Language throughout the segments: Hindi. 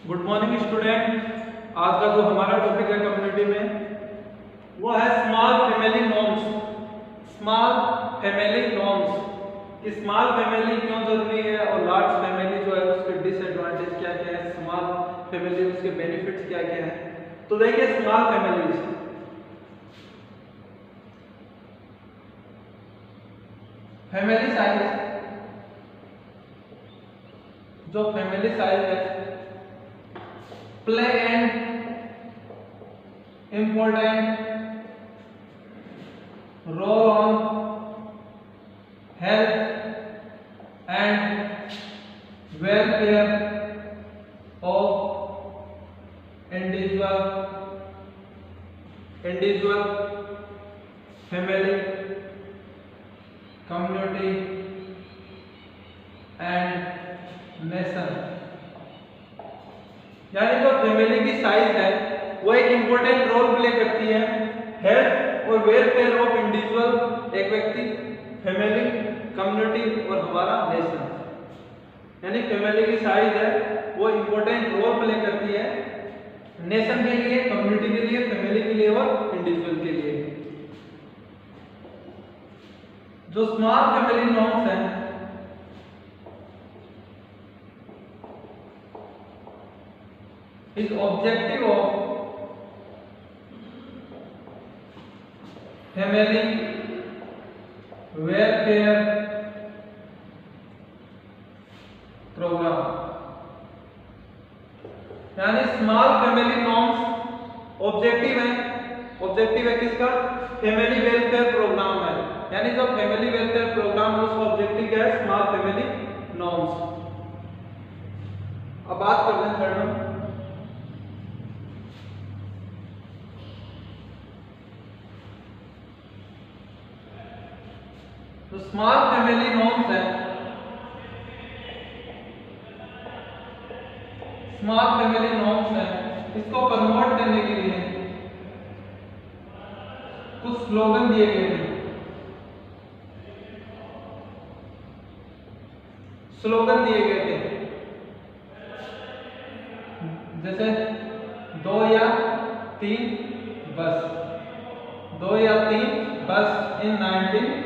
Good morning student. आज का जो हमारा टॉपिक है कम्युनिटी में वो है small family norms. Small family norms. Small family क्यों जरूरी है और लार्ज फैमिली जो है उसके डिसएडवांटेज क्या क्या है, स्मॉल फैमिली उसके बेनिफिट्स क्या क्या है। तो देखिए स्मॉल फैमिलीज, फैमिली साइज, जो फैमिली साइज है play an important roll on health and welfare of individual family community and nation. यानी जो फैमिली की साइज है वो एक इंपॉर्टेंट रोल प्ले करती है हेल्थ और वेलफेयर ऑफ इंडिविजुअल, एक व्यक्ति, फैमिली, कम्युनिटी और हमारा नेशन। यानी फैमिली की साइज है वो इंपॉर्टेंट रोल प्ले करती है नेशन के लिए, कम्युनिटी के लिए, फैमिली के लिए और इंडिविजुअल के लिए। जो स्मॉल फैमिली नॉर्म्स हैं is objective of family welfare program। यानी स्मॉल फैमिली नॉर्म्स ऑब्जेक्टिव है किसका? फैमिली वेलफेयर प्रोग्राम है। यानी जो फैमिली वेलफेयर प्रोग्राम है उसका ऑब्जेक्टिव क्या है? Small family norms. अब बात करते हैं थर्ड में। तो स्मॉल फैमिली नॉर्म्स है, स्मॉल फैमिली नॉर्म्स है, इसको प्रमोट करने के लिए कुछ स्लोगन दिए गए हैं। स्लोगन दिए गए थे जैसे 2 या 3 बस, 2 या 3 बस इन 1970।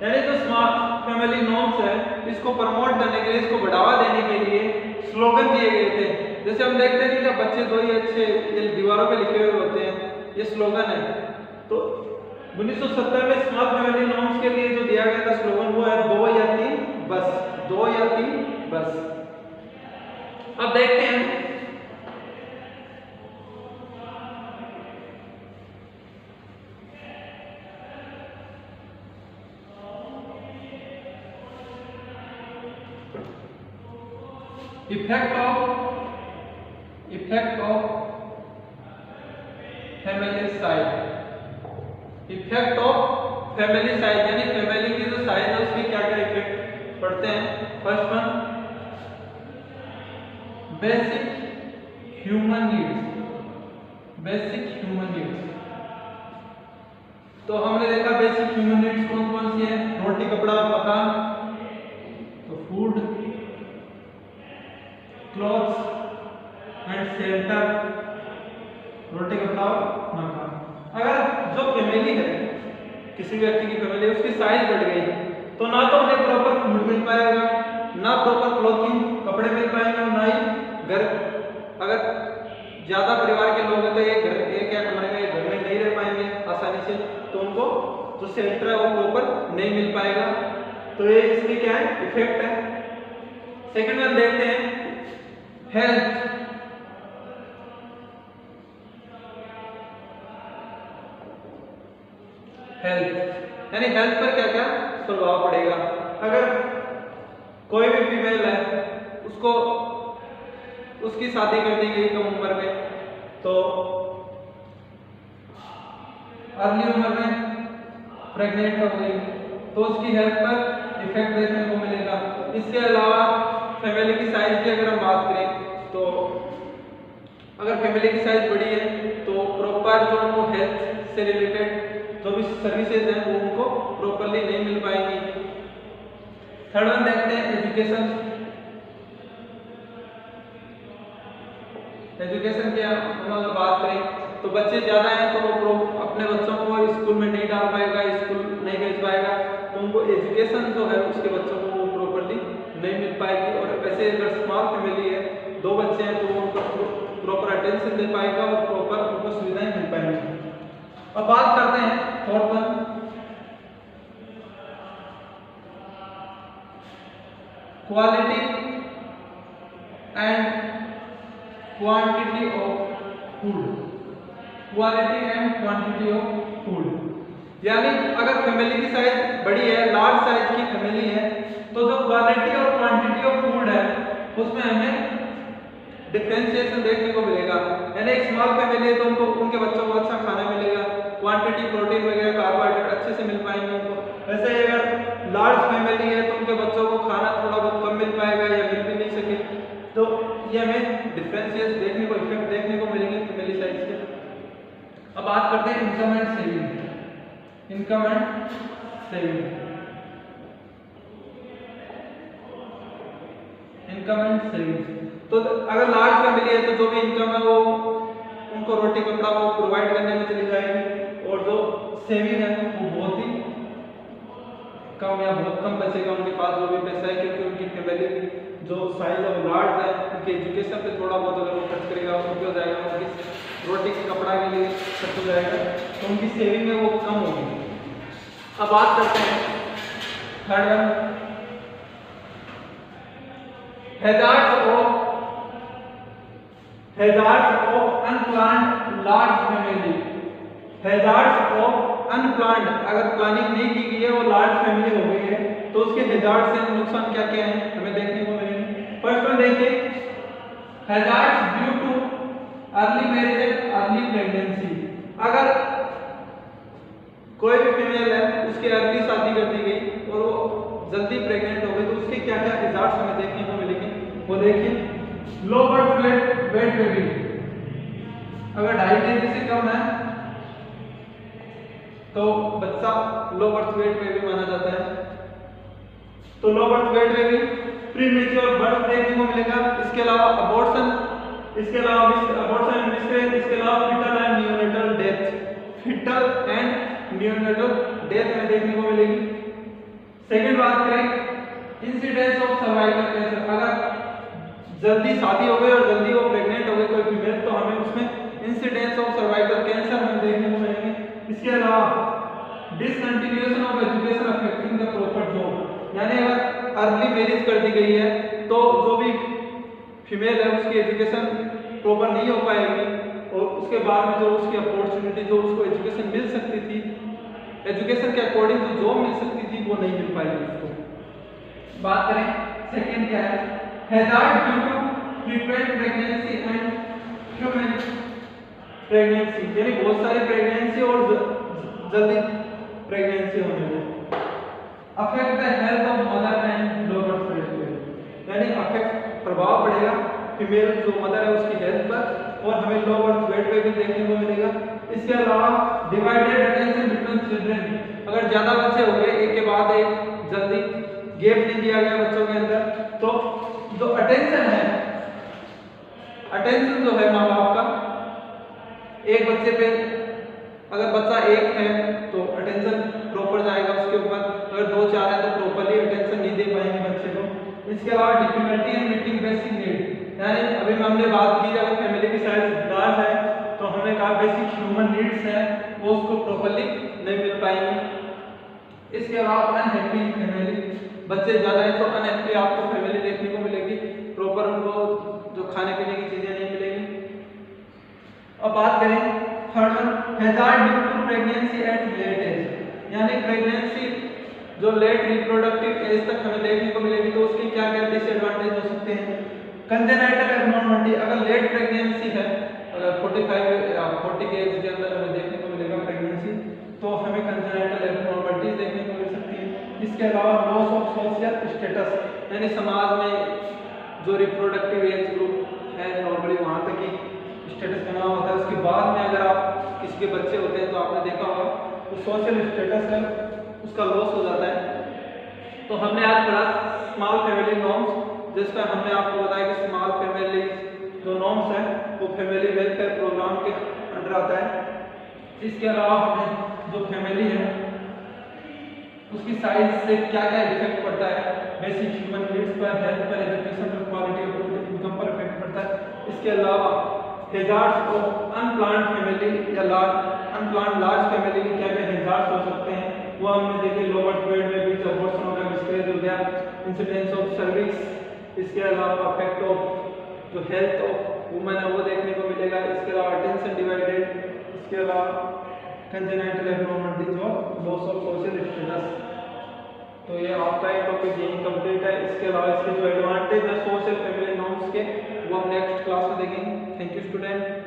यानी जो स्मॉल फैमिली नॉर्म्स है इसको प्रमोट करने के लिए, इसको बढ़ावा देने के लिए स्लोगन दिए गए थे। जैसे हम देखते हैं कि जब बच्चे 2 या अच्छे दीवारों पे लिखे हुए होते हैं, ये स्लोगन है। तो 1970 में स्मॉल फैमिली नॉर्म्स के लिए जो दिया गया था स्लोगन वो है 2 या 3 बस, 2 या 3 बस। अब देखते हैं effect of family size. Effect of family size यानी फैमिली की जो साइज है उसके क्या क्या इफेक्ट पड़ते हैं। First one, basic human needs. Basic human needs, तो हमने देखा बेसिक ह्यूमन नीड्स कौन कौन सी है? रोटी, कपड़ा, मकान। तो फूड, क्लॉथ्स एंड शेल्टर, रोटी, कपड़ा और मकान। अगर जो फैमिली है, किसी व्यक्ति की फैमिली, उसकी साइज बढ़ गई तो ना तो उन्हें प्रॉपर फूड मिल पाएगा, ना प्रॉपर क्लॉथिंग, कपड़े मिल पाएंगे, और ना ही घर, अगर ज्यादा परिवार के लोग हैं तो एक या कमरे में, घर में नहीं रह पाएंगे आसानी से, तो उनको जो शेल्टर है वो प्रॉपर नहीं मिल पाएगा। तो ये इसकी क्या है? इफेक्ट है। सेकंड वन देखते हैं हेल्थ। हेल्थ यानी हेल्थ पर क्या क्या प्रभाव पड़ेगा। अगर कोई भी फीमेल है, उसको उसकी शादी कर दी गई कम उम्र में, तो अर्ली उम्र में प्रेग्नेंट हो गई, तो उसकी हेल्थ पर इफेक्ट देखने को मिलेगा। इसके अलावा फैमिली की साइज की अगर हम बात करें तो अगर फैमिली की साइज बड़ी है तो प्रॉपर जो उनको हेल्थ से रिलेटेड जो भी सर्विसेज हैं वो उनको प्रॉपरली नहीं मिल पाएंगी। थर्ड वन देखते हैं एजुकेशन। एजुकेशन की हम अगर बात करें तो बच्चे ज़्यादा हैं तो वो अपने बच्चों को स्कूल में नहीं डाल पाएगा, स्कूल नहीं भेज पाएगा, तो उनको एजुकेशन जो है उसके बच्चों को वो प्रॉपरली नहीं मिल पाएगी। और वैसे अगर स्मॉल फैमिली है, 2 बच्चे हैं, तो उनको प्रॉपर अटेंशन दे पाएगा और प्रॉपर उनको सुविधाएं मिल पाएंगी। अब बात करते हैं fourth one, quality and quantity of food. Quality and quantity of food यानी अगर फैमिली की साइज बड़ी है, लार्ज साइज की फैमिली है, तो जो क्वालिटी और क्वांटिटी ऑफ फूड है उसमें हमें डिफरेंशिएशन देखने को मिलेगा। यानी एक स्मॉल फैमिली है तो उनको उनके बच्चों को अच्छा खाना मिलेगा, क्वांटिटी प्रोटीन वगैरह कार्बोहाइड्रेट अच्छे से मिल पाएंगे उनको। वैसे अगर लार्ज फैमिली है तो उनके बच्चों को खाना थोड़ा बहुत कम मिल पाएगा या मिल भी नहीं सके, तो ये हमें डिफरेंशिएशन देखने को, इफेक्ट देखने को मिलेंगे फैमिली साइज के। अब बात करते हैं income and saving. Income and saving, income and saving. तो अगर लार्ज फैमिली है तो जो भी इनकम है वो उनको रोटी कपड़ा वो प्रोवाइड करने में चली जाएगी, और जो सेविंग है वो बहुत ही कम या बहुत कम बचेगा उनके पास जो भी पैसा है, क्योंकि उनकी फैमिली की जो साइज है वो लार्ज है, उनकी एजुकेशन पे थोड़ा बहुत अगर वो खर्च करेगा उनको हो जाएगा, उनकी रोटी कपड़ा के लिए खर्च हो जाएगा, तो उनकी सेविंग है वो कम होगी। अब बात करते हैं third one, hazards of unplanned large family. Hazards of unplanned, अगर प्लानिंग नहीं की गई है और लार्ज फैमिली हो गई है तो उसके हैजार्ड से नुकसान क्या क्या है हमें देखने को मिलेंगे। फर्स्ट वन देखिए, hazards due too early marriage and early pregnancy. अगर कोई भी फीमेल है उसकी अर्ली शादी कर दी गई और वो जल्दी प्रेग्नेंट हो गई तो उसके क्या क्या हैजार्ड्स हमें देखने को मिलेंगे वो देखिए। लो बर्थ वेट बेबी, अगर 2.5 kg से कम है तो बच्चा लो बर्थ वेट बेबी माना जाता है, तो लो birth weight baby, premature birth देखने को मिलेगा। इसके अलावा अबॉर्शन, इसके अलावा अबॉर्शन मिसकैरेज, इसके अलावा foetal and neonatal death, foetal and neonatal death हमें देखने को मिलेगी। सेकंड बात करें इंसिडेंस ऑफ सर्वाइकल कैंसर, अगर जल्दी शादी हो गई और जल्दी वो प्रेग्नेंट हो गई कोई फीमेल तो हमें उसमें इंसिडेंस ऑफ सर्वाइकल कैंसर हमें देखने को मिलेंगे। इसके अलावा discontinuation of education affecting the proper job, यानी अगर अर्ली मैरिज कर दी गई है तो जो भी फीमेल है उसकी एजुकेशन प्रॉपर नहीं हो पाएगी और उसके बाद में जो उसकी अपॉर्चुनिटी जो उसको एजुकेशन मिल सकती थी, एजुकेशन के अकॉर्डिंग जो जॉब मिल सकती थी वो नहीं मिल पाएगी उसको। बात करें सेकंड क्या है, hazard due to frequent pregnancy and human pregnancy, यानी बहुत सारी प्रेगनेंसी और जल्दी प्रेगनेंसी होने में। Affect the health of mother and low birth weight, यानी अफेक्ट प्रभाव पड़ेगा फीमेल जो मदर है उसकी हेल्थ पर और हमें लो बर्थ वेट पे भी देखने को मिलेगा। इसके अलावा डिवाइडेड अटेंशन बिटवीन चिल्ड्रन, अगर ज्यादा बच्चे हो गए एक के बाद एक जल्दी गैप नहीं दिया गया बच्चों के अंदर तो जो अटेंशन है, अटेंशन जो है माँ बाप का एक बच्चे पे, अगर बच्चा एक है तो अटेंशन प्रॉपर जाएगा उसके ऊपर, अगर 2-4 है तो प्रॉपरली अटेंशन नहीं दे पाएंगे बच्चे को। इसके अलावा difficulty in meeting basic need, यानी अभी हमने बात की अगर फैमिली की साइज लार्ज है तो हमने कहा बेसिक ह्यूमन नीड्स है वो उसको प्रॉपरली नहीं मिल पाएंगे। इसके अलावा अनहैप्पी फैमिली, बच्चे ज़्यादा है तो अनहैप्पी आपको फैमिली देखने को मिलेगी, प्रॉपर उनको जो खाने पीने की चीज़ें नहीं मिलेंगी। अब बात करें third one, hazard due to pregnancy at late age, यानी प्रेगनेंसी जो लेट रिप्रोडक्टिव एज तक हमें देखने को मिलेगी तो उसकी क्या क्या डिसएडवांटेज हो सकते हैं। कंजेनाइटल एब्नॉर्मलिटी, अगर लेट प्रेगनेंसी है, अगर 45 या 40 के एज के अंदर हमें देखने को मिलेगा प्रेगनेंसी तो हमें कंजेनाइटल एब्नॉर्मलिटीज देखने को मिल सकती है। इसके अलावा लॉस ऑफ सोशल स्टेटस, यानी समाज में जो रिप्रोडक्टिव एज ग्रुप है नॉर्मली वहाँ तक ही स्टेटस बना होता है, उसके बाद में अगर आप किसी के बच्चे होते हैं तो आपने देखा होगा तो सोशल स्टेटस है उसका लॉस हो जाता है। तो हमने आज पढ़ा स्मॉल फैमिली नॉर्म्स, जिसमें हमने आपको बताया कि स्मॉल फैमिली जो नॉर्म्स है वो फैमिली वेलफेयर प्रोग्राम के अंडर आता है। इसके अलावा हमने जो फैमिली है उसकी साइज से क्या क्या इफेक्ट पड़ता है, बेसिक ह्यूमन नीड्स पर, हेल्थ पर, एजुकेशन पर, क्वालिटी ऑफ इनकम पर इफेक्ट पड़ता है। इसके अलावा हेजार्ड्स ऑफ अनप्लान्ड फैमिली या अनप्लान्ड लार्ज फैमिली के क्या क्या हेजार्ड्स हो सकते हैं वो हमने देखे। लोअर ट्रेड में भी अबॉर्शन का मिसकैरेज हो गया, इंसिडेंस ऑफ सर्विक्स। इसके अलावा इफेक्ट ऑफ जो हेल्थ ऑफ वुमेन है वो देखने को मिलेगा। इसके अलावा अटेंशन डिवाइडेड, इसके अलावा कंजेनाइटल एब्नॉर्मलिटीज और लॉस ऑफ सोशल स्टेटस। तो ये आपका ये टॉपिक यही कंप्लीट है। इसके अलावा इसके जो एडवांटेज है सोशल फैमिली नॉर्म्स के वो हम नेक्स्ट क्लास में देखेंगे। Thank you student.